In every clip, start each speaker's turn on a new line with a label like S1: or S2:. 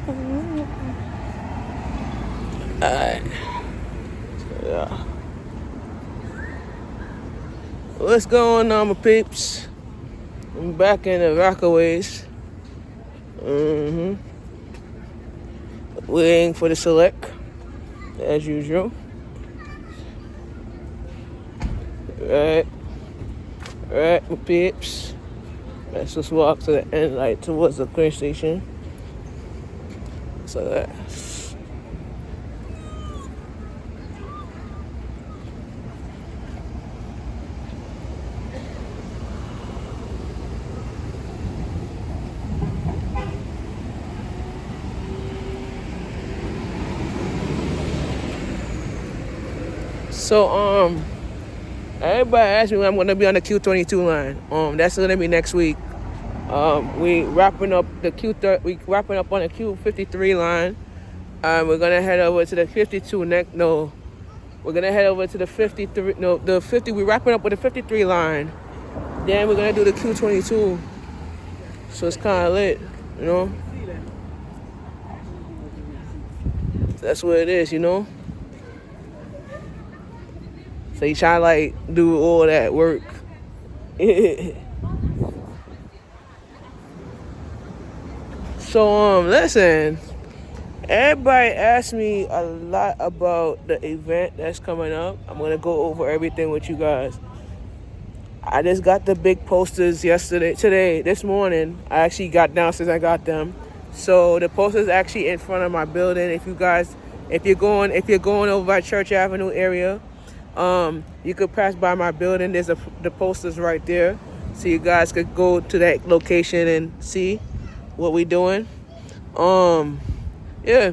S1: Alright. Yeah. What's going on, my peeps? I'm back in the Rockaways. Waiting for the select, as usual. Right, my peeps. Let's just walk to the end, like towards the train station. So that. So everybody asked me when I'm gonna be on the Q22 line. That's gonna be next week. We wrapping up the we wrapping up on the Q53 line. We're gonna head over to the 52 next. No, we're gonna head over to the 53. No, the 50. We're wrapping up with the 53 line. Then we're gonna do the Q22. So it's kind of lit, you know. That's what it is, you know. So you try to like do all that work. So listen. Everybody asked me a lot about the event that's coming up. I'm gonna go over everything with you guys. I just got the big posters this morning. I actually got downstairs, I got them. So the posters actually in front of my building. If you're going over by Church Avenue area, you could pass by my building. There's the posters right there. So you guys could go to that location and see what we're doing. Yeah.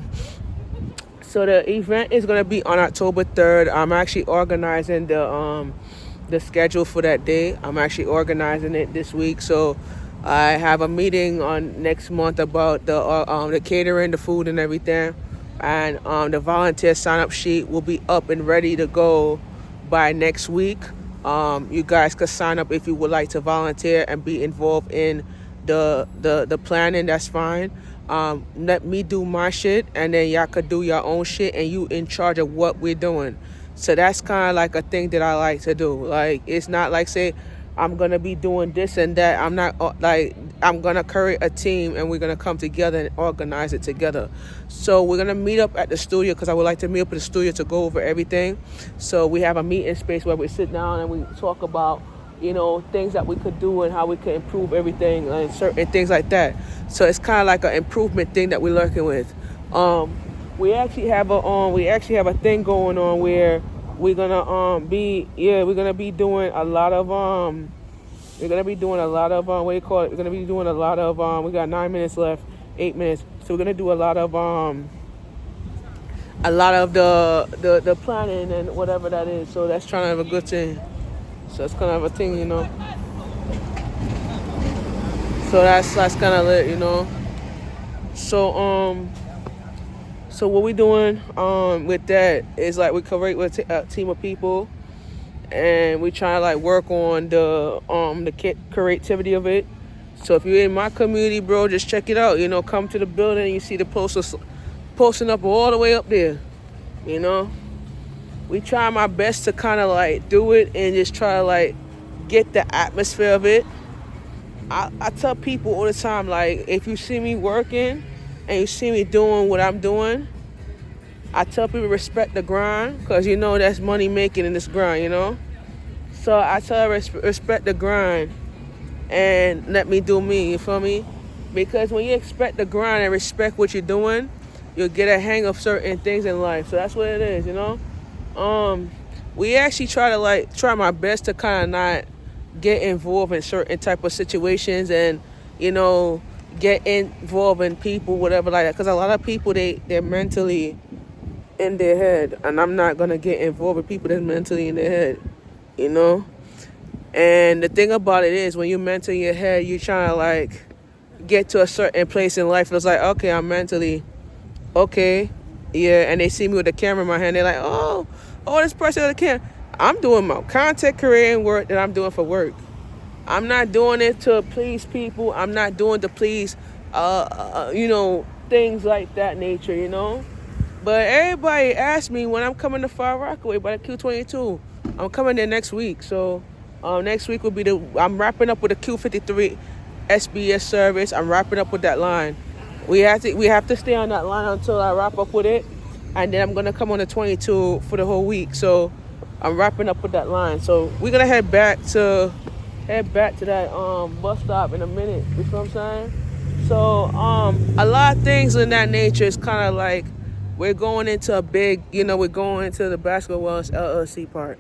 S1: So the event is gonna be on October 3rd. I'm actually organizing the schedule for that day. I'm actually organizing it this week. So I have a meeting on next month about the catering, the food, and everything. And the volunteer sign-up sheet will be up and ready to go by next week. You guys could sign up if you would like to volunteer and be involved in the planning. That's fine. Let me do my shit, and then y'all could do your own shit, and you in charge of what we're doing. So that's kind of like a thing that I like to do. Like, it's not like, say, I'm going to be doing this and that. I'm not I'm going to create a team, and we're going to come together and organize it together. So we're going to meet up at the studio, because I would like to meet up at the studio to go over everything. So we have a meeting space where we sit down and we talk about, you know, things that we could do and how we could improve everything and certain things like that. So it's kind of like an improvement thing that we're working with. We actually have a thing going on where we're gonna be doing a lot of we're gonna be doing a lot of what do you call it? We're gonna be doing a lot of we got 9 minutes left, 8 minutes. So we're gonna do a lot of the planning and whatever that is. So that's trying to have a good thing. So it's kind of a thing, you know. So that's kind of lit, you know. So what we doing with that is like we create with a team of people, and we try to like work on the creativity of it. So if you're in my community, bro, just check it out. You know, come to the building and you see the posters posting up all the way up there. You know, we try my best to kind of like do it and just try to like get the atmosphere of it. I tell people all the time, like, if you see me working and you see me doing what I'm doing, I tell people respect the grind, because you know that's money making in this grind, you know. So I tell respect the grind and let me do me, you feel me? Because when you expect the grind and respect what you're doing, you'll get a hang of certain things in life. So that's what it is, you know. We actually try my best to kind of not get involved in certain type of situations, and, you know, get involved in people, whatever like that. Because a lot of people, they're mentally in their head, and I'm not gonna get involved with people that's mentally in their head, you know. And the thing about it is, when you're mentally in your head, you're trying to like get to a certain place in life. It's like, okay, I'm mentally okay, yeah. And they see me with the camera in my hand, they're like, oh, this person with the camera. I'm doing my content creating work that I'm doing for work. I'm not doing it to please people. I'm not doing it to please, you know, things like that nature, you know. But everybody asked me when I'm coming to Far Rockaway by the Q22. I'm coming there next week. So next week will be I'm wrapping up with the Q53 SBS service. I'm wrapping up with that line. We have to stay on that line until I wrap up with it, and then I'm gonna come on the 22 for the whole week. So I'm wrapping up with that line. So we're gonna head back to that bus stop in a minute. You feel what I'm saying? So a lot of things in that nature is kind of like we're going into we're going into the Basketball Wellness LLC part.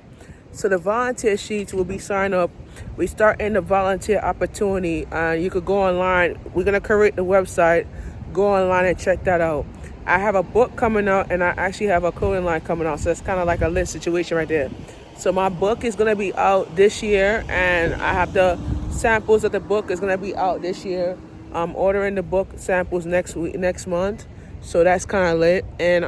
S1: So the volunteer sheets will be signed up. We start in the volunteer opportunity. You could go online. We're gonna create the website. Go online and check that out. I have a book coming out, and I actually have a clothing line coming out. So it's kind of like a lit situation right there. So my book is gonna be out this year, and I have the samples of the book is gonna be out this year. I'm ordering the book samples next month. So that's kind of lit. And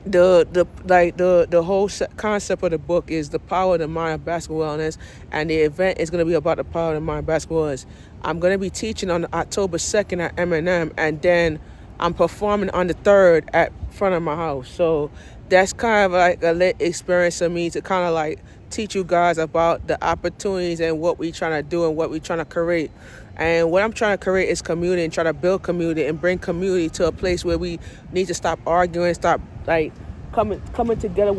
S1: the whole concept of the book is the power of the mind of basketball wellness, and the event is going to be about the power of the mind of basketball wellness. I'm going to be teaching on October 2nd at M&M, and then I'm performing on the 3rd at front of my house. So that's kind of like a lit experience for me to kind of like teach you guys about the opportunities and what we're trying to do and what we're trying to create. And what I'm trying to create is community and try to build community and bring community to a place where we need to stop arguing, stop like coming together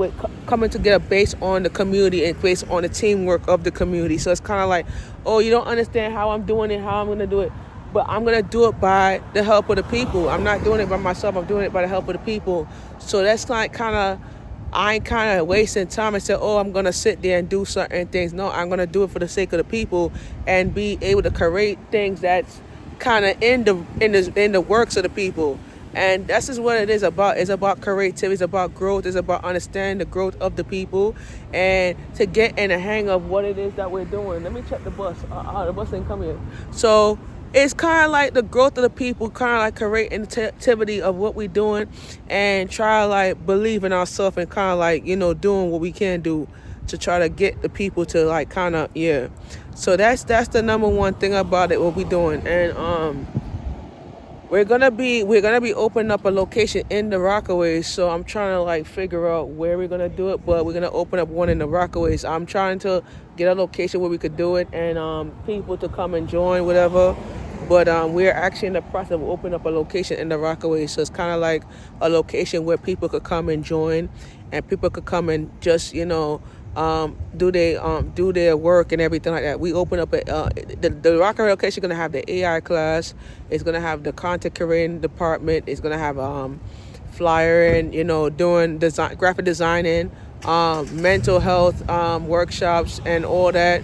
S1: based on the community and based on the teamwork of the community. So it's kind of like, oh, you don't understand how I'm doing it, how I'm going to do it. But I'm going to do it by the help of the people. I'm not doing it by myself. I'm doing it by the help of the people. So that's like I ain't kind of wasting time and say, oh, I'm going to sit there and do certain things. No, I'm going to do it for the sake of the people and be able to create things that's kind of in the works of the people. And that's just what it is about. It's about creativity. It's about growth. It's about understanding the growth of the people and to get in the hang of what it is that we're doing. Let me check the bus. The bus ain't coming yet. So it's kind of like the growth of the people, kind of like creating the activity of what we're doing and try to like believe in ourselves and kind of like, doing what we can do to try to get the people to like kind of, yeah. So that's the number one thing about it, what we're doing. And we're gonna be opening up a location in the Rockaways. So I'm trying to like figure out where we're gonna do it, but we're gonna open up one in the Rockaways. I'm trying to get a location where we could do it and people to come and join, whatever. But we're actually in the process of opening up a location in the Rockaways. So it's kind of like a location where people could come and join, and people could come and just do their work and everything like that. We open up the Rockaway location is gonna have the AI class. It's gonna have the content creating department. It's gonna have flyer and doing design, graphic designing, mental health workshops and all that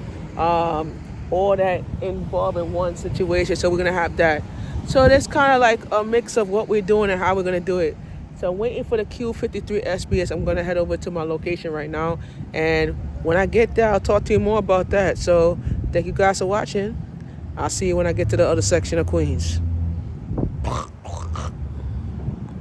S1: involved in one situation. So we're gonna have that. So that's kind of like a mix of what we're doing and how we're gonna do it. So I'm waiting for the Q53 SBS. I'm going to head over to my location right now. And when I get there, I'll talk to you more about that. So thank you guys for watching. I'll see you when I get to the other section of Queens.